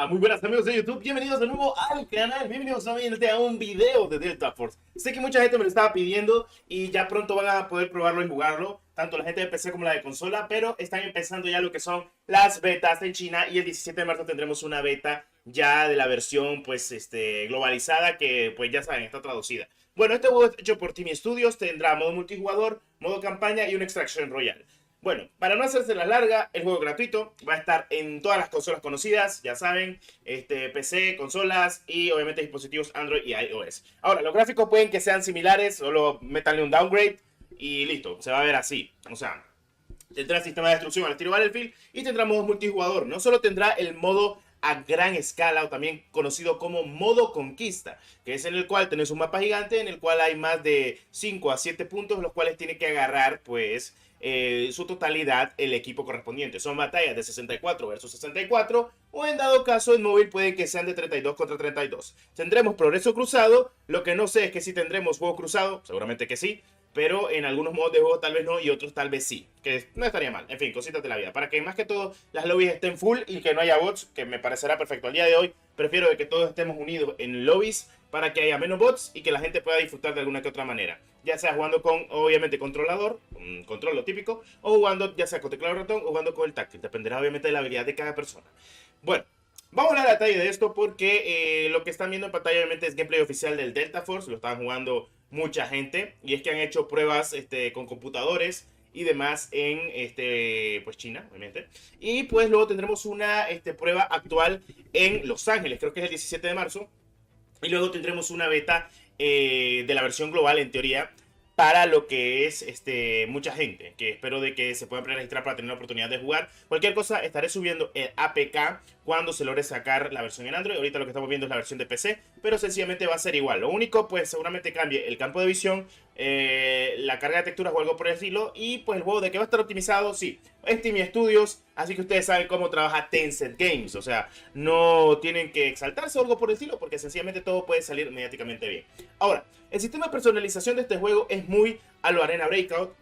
Muy buenas amigos de YouTube, bienvenidos de nuevo al canal, bienvenidos nuevamente a un video de Delta Force. Sé que mucha gente me lo estaba pidiendo y ya pronto van a poder probarlo y jugarlo, tanto la gente de PC como la de consola, pero están empezando ya lo que son las betas en China y el 17 de marzo tendremos una beta ya de la versión pues globalizada que pues ya saben, está traducida. Bueno, este juego es hecho por Team Studios, tendrá modo multijugador, modo campaña y una Extraction Royale. Bueno, para no hacerse la larga, el juego gratuito va a estar en todas las consolas conocidas, ya saben, PC, consolas y obviamente dispositivos Android y iOS. Ahora, los gráficos pueden que sean similares, solo métanle un downgrade y listo, se va a ver así. O sea, tendrá sistema de destrucción al estilo Battlefield y tendrá modo multijugador. No solo tendrá el modo a gran escala o también conocido como modo conquista, que es en el cual tenés un mapa gigante en el cual hay más de 5 a 7 puntos los cuales tiene que agarrar pues su totalidad el equipo correspondiente. Son batallas de 64 versus 64 o en dado caso en móvil puede que sean de 32 contra 32. Tendremos progreso cruzado, lo que no sé es que si tendremos juego cruzado, seguramente que sí, pero en algunos modos de juego tal vez no y otros tal vez sí, que no estaría mal. En fin, cositas de la vida. Para que más que todo las lobbies estén full y que no haya bots, que me parecerá perfecto. Al día de hoy prefiero de que todos estemos unidos en lobbies para que haya menos bots y que la gente pueda disfrutar de alguna que otra manera. Ya sea jugando con, obviamente, controlador, control lo típico, o jugando ya sea con teclado ratón o jugando con el táctil. Dependerá obviamente de la habilidad de cada persona. Bueno. Vamos a hablar a detalle de esto porque lo que están viendo en pantalla obviamente es gameplay oficial del Delta Force, lo están jugando mucha gente y es que han hecho pruebas con computadores y demás en pues China, obviamente. Y pues luego tendremos una prueba actual en Los Ángeles, creo que es el 17 de marzo. Y luego tendremos una beta de la versión global en teoría para lo que es mucha gente, que espero de que se puedan preregistrar para tener la oportunidad de jugar. Cualquier cosa, estaré subiendo el APK cuando se logre sacar la versión en Android. Ahorita lo que estamos viendo es la versión de PC, pero sencillamente va a ser igual. Lo único, pues seguramente cambie el campo de visión, la carga de texturas o algo por el estilo. Y pues el juego de que va a estar optimizado, sí, es Team Studios, así que ustedes saben cómo trabaja Tencent Games. O sea, no tienen que exaltarse o algo por el estilo, porque sencillamente todo puede salir mediáticamente bien. Ahora, el sistema de personalización de este juego es muy a lo Arena Breakout,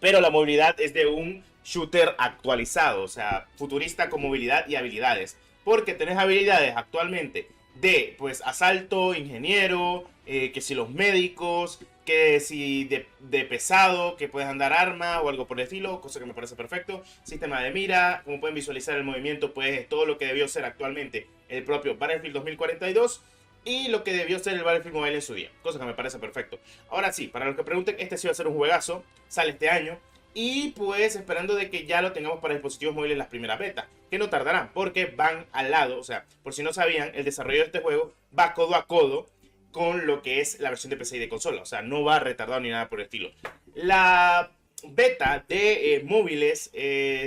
pero la movilidad es de un shooter actualizado, o sea, futurista con movilidad y habilidades. Porque tenés habilidades actualmente de, pues, asalto, ingeniero, que si los médicos, que si de pesado, que puedes andar arma o algo por el estilo, cosa que me parece perfecto. Sistema de mira, como pueden visualizar el movimiento, pues todo lo que debió ser actualmente el propio Battlefield 2042 y lo que debió ser el Battlefield Mobile en su día, cosa que me parece perfecto. Ahora sí, para los que pregunten, este sí va a ser un juegazo, sale este año. Y pues esperando de que ya lo tengamos para dispositivos móviles en las primeras betas, que no tardarán, porque van al lado, o sea, por si no sabían, el desarrollo de este juego va codo a codo con lo que es la versión de PC y de consola, o sea, no va retardado ni nada por el estilo. La beta de móviles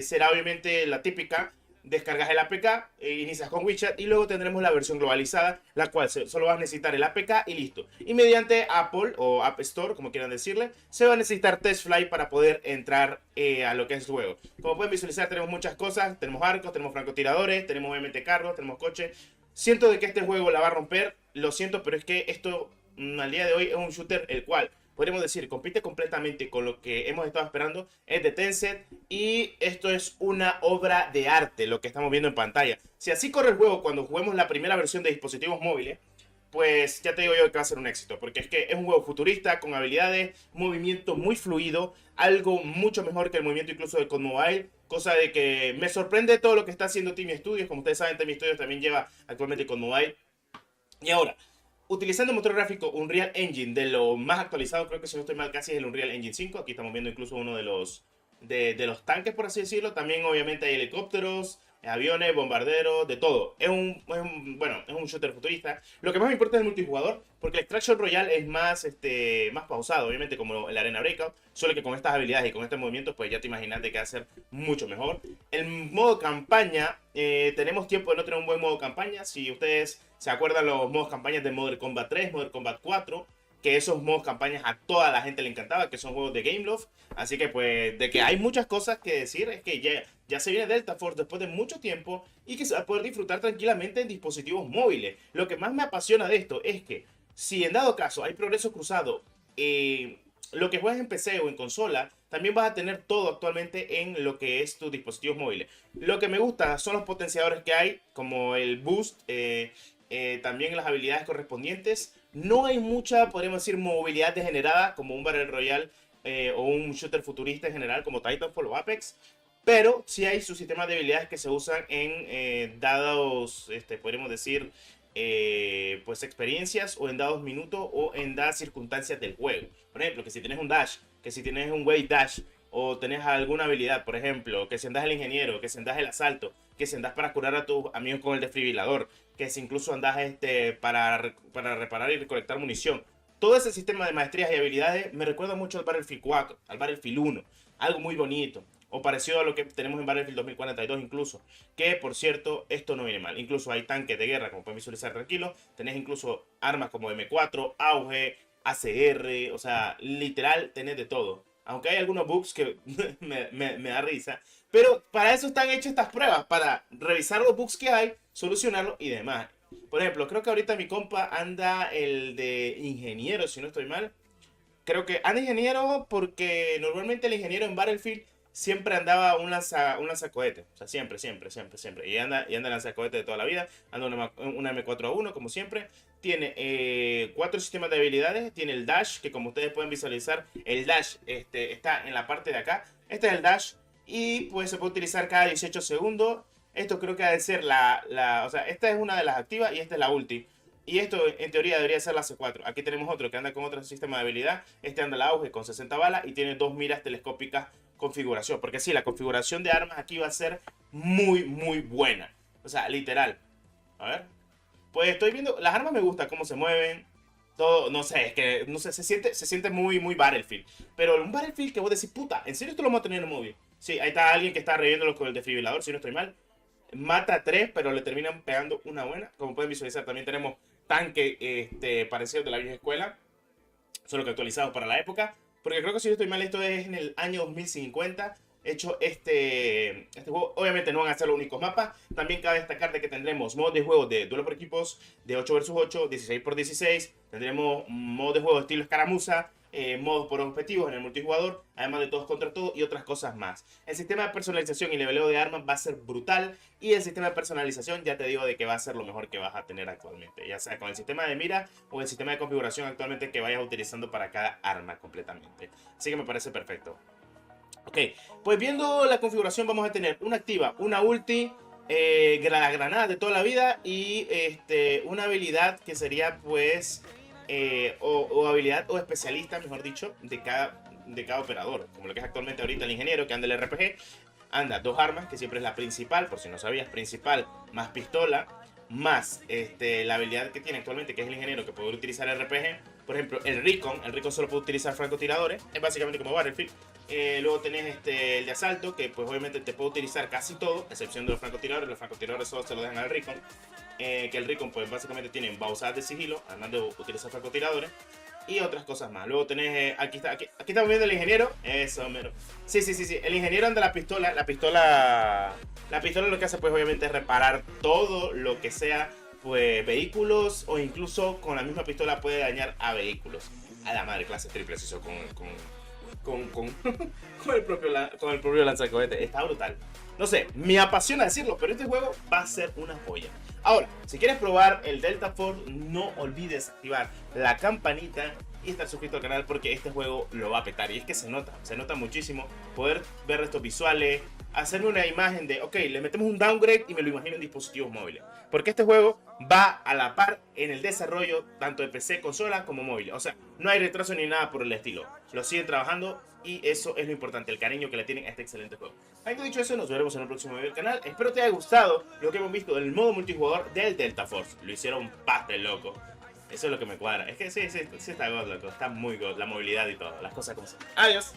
será obviamente la típica. Descargas el APK, inicias con WeChat y luego tendremos la versión globalizada, la cual solo vas a necesitar el APK y listo. Y mediante Apple o App Store, como quieran decirle, se va a necesitar TestFlight para poder entrar a lo que es el juego. Como pueden visualizar, tenemos muchas cosas, tenemos arcos, tenemos francotiradores, tenemos obviamente carros, tenemos coches. Siento de que este juego la va a romper, lo siento, pero es que esto al día de hoy es un shooter el cual podríamos decir, compite completamente con lo que hemos estado esperando, es de Tencent y esto es una obra de arte, lo que estamos viendo en pantalla. Si así corre el juego cuando juguemos la primera versión de dispositivos móviles, pues ya te digo yo que va a ser un éxito, porque es que es un juego futurista, con habilidades, movimiento muy fluido, algo mucho mejor que el movimiento incluso de COD Mobile, cosa de que me sorprende todo lo que está haciendo Team Studios. Como ustedes saben, Team Studios también lleva actualmente COD Mobile. Y ahora, utilizando motor gráfico Unreal Engine de lo más actualizado, creo que si no estoy mal casi es el Unreal Engine 5. Aquí estamos viendo incluso uno de los tanques, por así decirlo. También obviamente hay helicópteros, aviones, bombarderos, de todo. Bueno, es un shooter futurista. Lo que más me importa es el multijugador, porque el Extraction Royale es más pausado, obviamente, como el Arena Breakout. Solo que con estas habilidades y con este movimiento, pues ya te imaginas de que va a ser mucho mejor. El modo campaña, tenemos tiempo de no tener un buen modo campaña. Si ustedes se acuerdan los modos campañas de Modern Combat 3, Modern Combat 4, que esos modos campañas a toda la gente le encantaba, que son juegos de Gameloft. Así que pues de que hay muchas cosas que decir, es que ya se viene Delta Force después de mucho tiempo y que se va a poder disfrutar tranquilamente en dispositivos móviles. Lo que más me apasiona de esto es que si en dado caso hay progreso cruzado, lo que juegas en PC o en consola también vas a tener todo actualmente en lo que es tus dispositivos móviles. Lo que me gusta son los potenciadores que hay, como el boost, también las habilidades correspondientes. No hay mucha, podríamos decir, movilidad degenerada como un Battle Royale o un shooter futurista en general como Titanfall o Apex. Pero sí hay sus sistemas de habilidades que se usan en dados, podríamos decir, pues experiencias o en dados minutos o en dadas circunstancias del juego. Por ejemplo, que si tienes un dash, que si tienes un wave dash o tenés alguna habilidad, por ejemplo, que si andas el ingeniero, que si andas el asalto, que si andas para curar a tus amigos con el desfibrilador, que si incluso andas para reparar y recolectar munición. Todo ese sistema de maestrías y habilidades me recuerda mucho al Battlefield 4, al Battlefield 1, algo muy bonito. O parecido a lo que tenemos en Battlefield 2042 incluso. Que, por cierto, esto no viene mal. Incluso hay tanques de guerra, como pueden visualizar tranquilos. Tenés incluso armas como M4, Auge, ACR. O sea, literal, tenés de todo. Aunque hay algunos bugs que me da risa. Pero para eso están hechas estas pruebas. Para revisar los bugs que hay, solucionarlos y demás. Por ejemplo, creo que ahorita mi compa anda el de ingeniero, si no estoy mal. Creo que anda ingeniero porque normalmente el ingeniero en Battlefield siempre andaba un lanzacohete. O sea, siempre. Y anda lanzacohete de toda la vida. Anda una M4A1, como siempre. Tiene 4 sistemas de habilidades. Tiene el dash, que como ustedes pueden visualizar, el dash está en la parte de acá. Este es el dash. Y pues se puede utilizar cada 18 segundos. Esto creo que ha de ser o sea, esta es una de las activas y esta es la ulti. Y esto en teoría debería ser la C4. Aquí tenemos otro que anda con otro sistema de habilidad. Este anda la Auge con 60 balas y tiene 2 miras telescópicas configuración. Porque sí, la configuración de armas aquí va a ser muy buena. O sea, literal. A ver. Pues estoy viendo, las armas me gustan, cómo se mueven. Todo, no sé, es que, no sé, se siente muy Battlefield. Pero un Battlefield que vos decís, puta, ¿en serio esto lo vamos a tener en móvil? Sí, ahí está alguien que está reviéndolo con el desfibrilador, si no estoy mal. Mata a 3, pero le terminan pegando una buena. Como pueden visualizar, también tenemos tanque parecido de la vieja escuela. Solo que actualizados para la época. Porque creo que si no estoy mal, esto es en el año 2050. Hecho este juego. Obviamente no van a ser los únicos mapas. También cabe destacar de que tendremos modos de juego de duelo por equipos, de 8 vs 8, 16 por 16. Tendremos modos de juego estilo escaramuza, modos por objetivos en el multijugador, además de todos contra todos y otras cosas más. El sistema de personalización y leveleo de armas va a ser brutal. Y el sistema de personalización ya te digo de que va a ser lo mejor que vas a tener actualmente. Ya sea con el sistema de mira o el sistema de configuración actualmente que vayas utilizando para cada arma completamente. Así que me parece perfecto. Ok, pues viendo la configuración vamos a tener una activa, una ulti, la granada de toda la vida y una habilidad que sería pues, o habilidad o especialista, mejor dicho, de cada operador. Como lo que es actualmente ahorita el ingeniero que anda el RPG, anda 2 armas, que siempre es la principal, por si no sabías, principal más pistola, más la habilidad que tiene actualmente, que es el ingeniero que puede utilizar el RPG. Por ejemplo, el Recon solo puede utilizar francotiradores, es básicamente como Battlefield. Luego tenés el de asalto, que pues obviamente te puede utilizar casi todo, excepción de los francotiradores solo se lo dejan al Recon. Que el Recon pues básicamente tiene baúsadas de sigilo, además de utilizar francotiradores. Y otras cosas más. Luego tenés, aquí estamos viendo el ingeniero. Eso, mero. Sí, el ingeniero anda la pistola. La pistola lo que hace pues obviamente es reparar todo lo que sea pues vehículos, o incluso con la misma pistola puede dañar a vehículos. A la madre, clase triple eso con el propio lanzacohete. Está brutal. No sé, me apasiona decirlo, pero este juego va a ser una joya. Ahora, si quieres probar el Delta Force, no olvides activar la campanita y estar suscrito al canal porque este juego lo va a petar. Y es que se nota muchísimo poder ver estos visuales, hacerme una imagen de, ok, le metemos un downgrade y me lo imagino en dispositivos móviles. Porque este juego va a la par en el desarrollo tanto de PC, consola como móvil. O sea, no hay retraso ni nada por el estilo. Lo siguen trabajando y eso es lo importante, el cariño que le tienen a este excelente juego. Habiendo dicho eso, nos veremos en el próximo video del canal. Espero te haya gustado lo que hemos visto del modo multijugador del Delta Force. Lo hicieron pastel, loco. Eso es lo que me cuadra. Es que sí está god, loco. Está muy god. La movilidad y todo. Las cosas como son. Adiós.